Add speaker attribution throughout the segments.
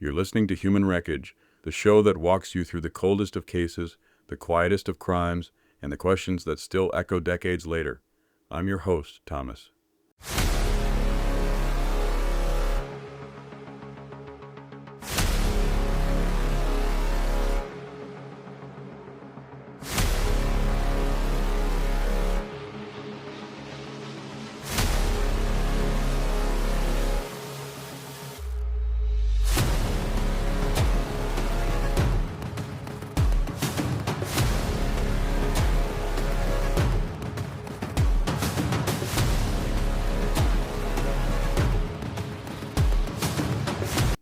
Speaker 1: You're listening to Human Wreckage, the show that walks you through the coldest of cases, the quietest of crimes, and the questions that still echo decades later. I'm your host, Thomas.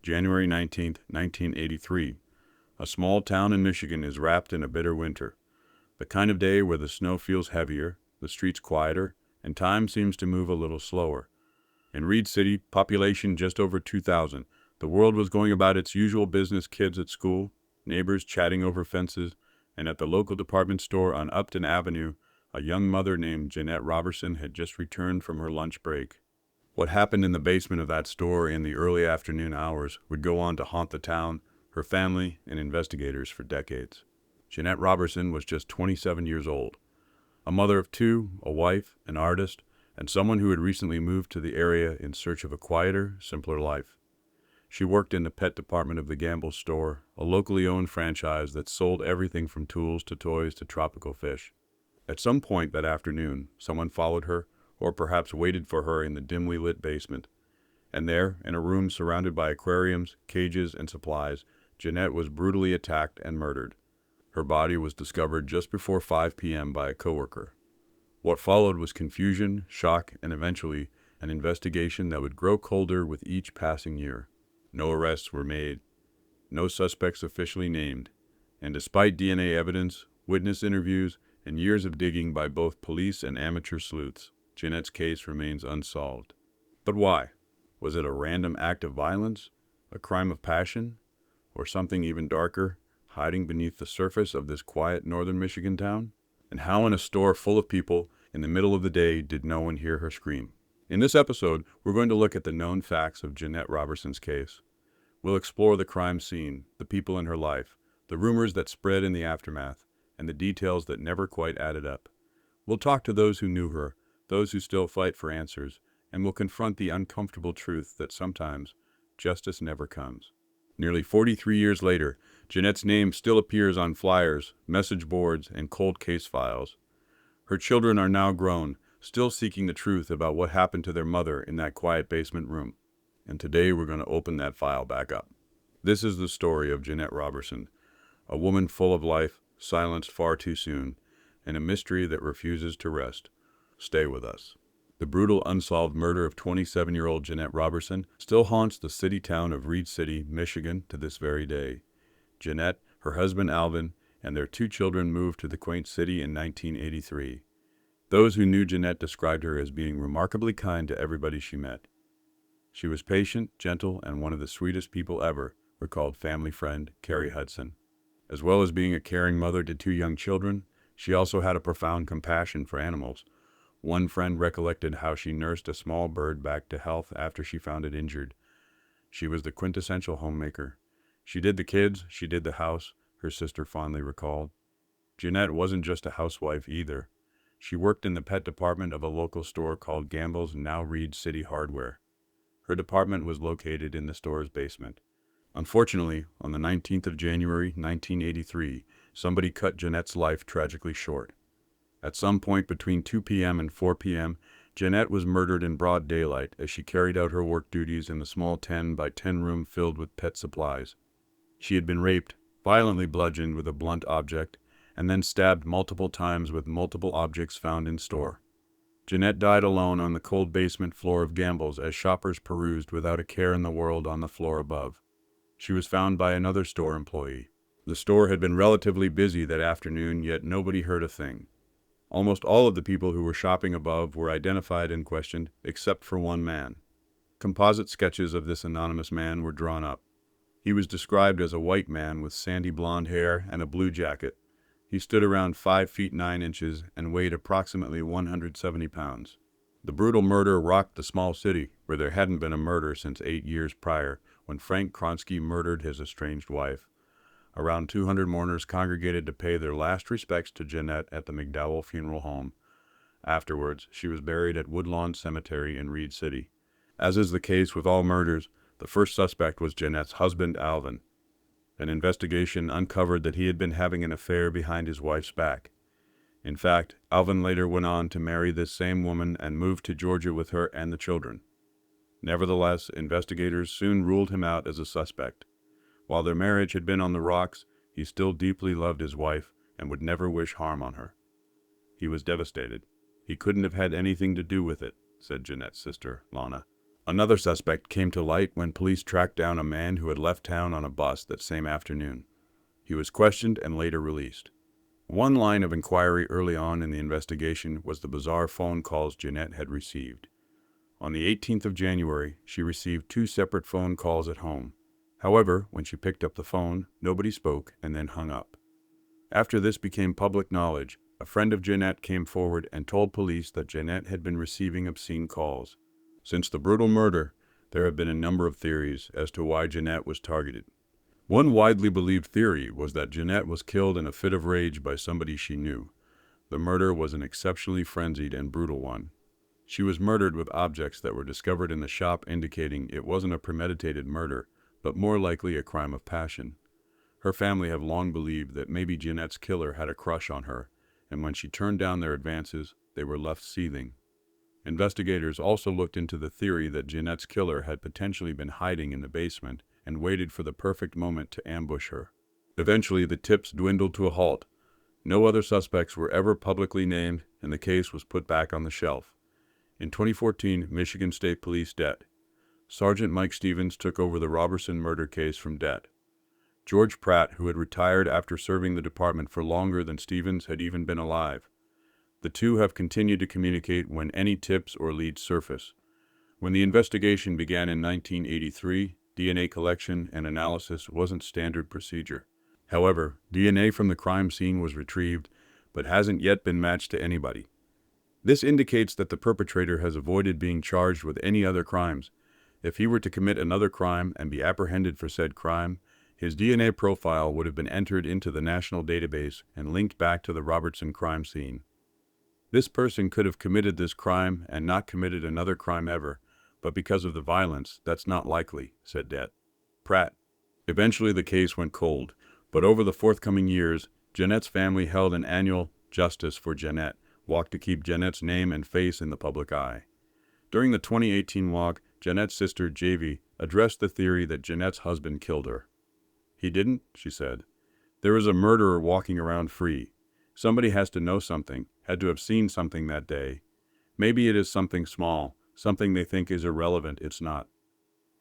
Speaker 1: January 19th, 1983. A small town in Michigan is wrapped in a bitter winter. The kind of day where the snow feels heavier, the streets quieter, and time seems to move a little slower. In Reed City, population just over 2,000, the world was going about its usual business: kids at school, neighbors chatting over fences, and at the local department store on Upton Avenue, a young mother named Jeanette Roberson had just returned from her lunch break. What happened in the basement of that store in the early afternoon hours would go on to haunt the town, her family, and investigators for decades. Jeanette Roberson was just 27 years old, a mother of two, a wife, an artist, and someone who had recently moved to the area in search of a quieter, simpler life. She worked in the pet department of the Gamble store, a locally owned franchise that sold everything from tools to toys to tropical fish. At some point that afternoon, someone followed her, or perhaps waited for her in the dimly lit basement. And there, in a room surrounded by aquariums, cages, and supplies, Jeanette was brutally attacked and murdered. Her body was discovered just before 5 p.m. by a coworker. What followed was confusion, shock, and eventually an investigation that would grow colder with each passing year. No arrests were made, no suspects officially named, and despite DNA evidence, witness interviews, and years of digging by both police and amateur sleuths, Jeanette's case remains unsolved. But why? Was it a random act of violence, a crime of passion, or something even darker, hiding beneath the surface of this quiet northern Michigan town? And how in a store full of people, in the middle of the day, did no one hear her scream? In this episode, we're going to look at the known facts of Jeanette Roberson's case. We'll explore the crime scene, the people in her life, the rumors that spread in the aftermath, and the details that never quite added up. We'll talk to those who knew her, those who still fight for answers, and will confront the uncomfortable truth that sometimes justice never comes. Nearly 43 years later, Jeanette's name still appears on flyers, message boards, and cold case files. Her children are now grown, still seeking the truth about what happened to their mother in that quiet basement room. And today we're going to open that file back up. This is the story of Jeanette Roberson, a woman full of life, silenced far too soon, and a mystery that refuses to rest. Stay with us. The brutal unsolved murder of 27-year-old Jeanette Roberson still haunts the city town of Reed City, Michigan to this very day. Jeanette, her husband Alvin, and their two children moved to the quaint city in 1983. Those who knew Jeanette described her as being remarkably kind to everybody she met. She was patient, gentle, and one of the sweetest people ever, recalled family friend Carrie Hudson. As well as being a caring mother to two young children, she also had a profound compassion for animals. One friend recollected how she nursed a small bird back to health after she found it injured. She was the quintessential homemaker. She did the kids, she did the house, her sister fondly recalled. Jeanette wasn't just a housewife either. She worked in the pet department of a local store called Gamble's, now Reed City Hardware. Her department was located in the store's basement. Unfortunately, on the 19th of January, 1983, somebody cut Jeanette's life tragically short. At some point between 2 p.m. and 4 p.m., Jeanette was murdered in broad daylight as she carried out her work duties in the small 10 by 10 room filled with pet supplies. She had been raped, violently bludgeoned with a blunt object, and then stabbed multiple times with multiple objects found in store. Jeanette died alone on the cold basement floor of Gamble's as shoppers perused without a care in the world on the floor above. She was found by another store employee. The store had been relatively busy that afternoon, yet nobody heard a thing. Almost all of the people who were shopping above were identified and questioned, except for one man. Composite sketches of this anonymous man were drawn up. He was described as a white man with sandy blonde hair and a blue jacket. He stood around 5 feet 9 inches and weighed approximately 170 pounds. The brutal murder rocked the small city, where there hadn't been a murder since 8 years prior, when Frank Kronsky murdered his estranged wife. Around 200 mourners congregated to pay their last respects to Jeanette at the McDowell Funeral Home. Afterwards, she was buried at Woodlawn Cemetery in Reed City. As is the case with all murders, the first suspect was Jeanette's husband, Alvin. An investigation uncovered that he had been having an affair behind his wife's back. In fact, Alvin later went on to marry this same woman and moved to Georgia with her and the children. Nevertheless, investigators soon ruled him out as a suspect. While their marriage had been on the rocks, he still deeply loved his wife and would never wish harm on her. He was devastated. He couldn't have had anything to do with it, said Jeanette's sister, Lana. Another suspect came to light when police tracked down a man who had left town on a bus that same afternoon. He was questioned and later released. One line of inquiry early on in the investigation was the bizarre phone calls Jeanette had received. On the 18th of January, she received 2 separate phone calls at home. However, when she picked up the phone, nobody spoke and then hung up. After this became public knowledge, a friend of Jeanette came forward and told police that Jeanette had been receiving obscene calls. Since the brutal murder, there have been a number of theories as to why Jeanette was targeted. One widely believed theory was that Jeanette was killed in a fit of rage by somebody she knew. The murder was an exceptionally frenzied and brutal one. She was murdered with objects that were discovered in the shop, indicating it wasn't a premeditated murder, but more likely a crime of passion. Her family have long believed that maybe Jeanette's killer had a crush on her, and when she turned down their advances, they were left seething. Investigators also looked into the theory that Jeanette's killer had potentially been hiding in the basement and waited for the perfect moment to ambush her. Eventually, the tips dwindled to a halt. No other suspects were ever publicly named, and the case was put back on the shelf. In 2014, Michigan State Police Det. Sergeant Mike Stevens took over the Roberson murder case from Det. George Pratt, who had retired after serving the department for longer than Stevens had even been alive. The two have continued to communicate when any tips or leads surface. When the investigation began in 1983, DNA collection and analysis wasn't standard procedure. However, DNA from the crime scene was retrieved, but hasn't yet been matched to anybody. This indicates that the perpetrator has avoided being charged with any other crimes. If he were to commit another crime and be apprehended for said crime, his DNA profile would have been entered into the national database and linked back to the Roberson crime scene. This person could have committed this crime and not committed another crime ever, but because of the violence, that's not likely, said Det. Pratt. Eventually the case went cold, but over the forthcoming years, Jeanette's family held an annual Justice for Jeanette walk to keep Jeanette's name and face in the public eye. During the 2018 walk, Jeanette's sister, Javy, addressed the theory that Jeanette's husband killed her. He didn't, she said. There is a murderer walking around free. Somebody has to know something, had to have seen something that day. Maybe it is something small, something they think is irrelevant. It's not.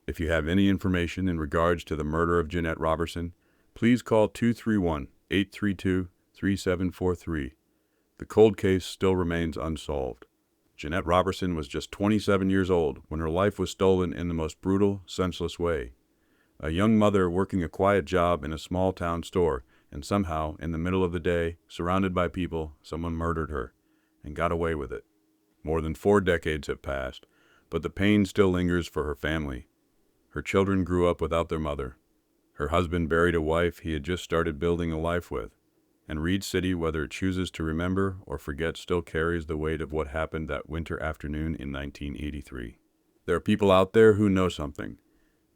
Speaker 1: If you have any information in regards to the murder of Jeanette Roberson, please call 231-832-3743. The cold case still remains unsolved. Jeanette Roberson was just 27 years old when her life was stolen in the most brutal, senseless way. A young mother working a quiet job in a small-town store, and somehow, in the middle of the day, surrounded by people, someone murdered her, and got away with it. More than 4 decades have passed, but the pain still lingers for her family. Her children grew up without their mother. Her husband buried a wife he had just started building a life with. And Reed City, whether it chooses to remember or forget, still carries the weight of what happened that winter afternoon in 1983. There are people out there who know something.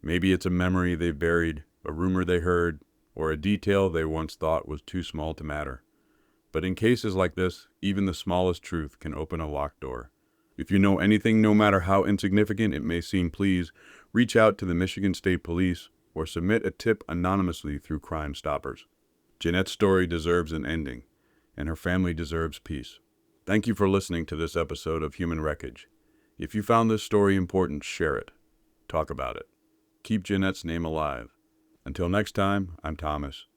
Speaker 1: Maybe it's a memory they've buried, a rumor they heard, or a detail they once thought was too small to matter. But in cases like this, even the smallest truth can open a locked door. If you know anything, no matter how insignificant it may seem, please reach out to the Michigan State Police or submit a tip anonymously through Crime Stoppers. Jeanette's story deserves an ending, and her family deserves peace. Thank you for listening to this episode of Human Wreckage. If you found this story important, share it. Talk about it. Keep Jeanette's name alive. Until next time, I'm Thomas.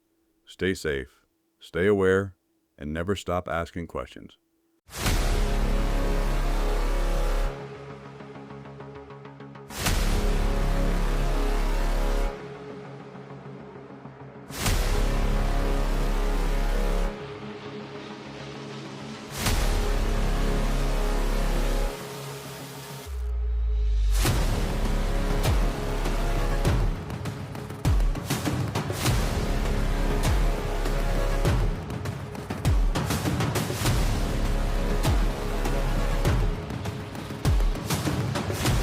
Speaker 1: Stay safe, stay aware, and never stop asking questions.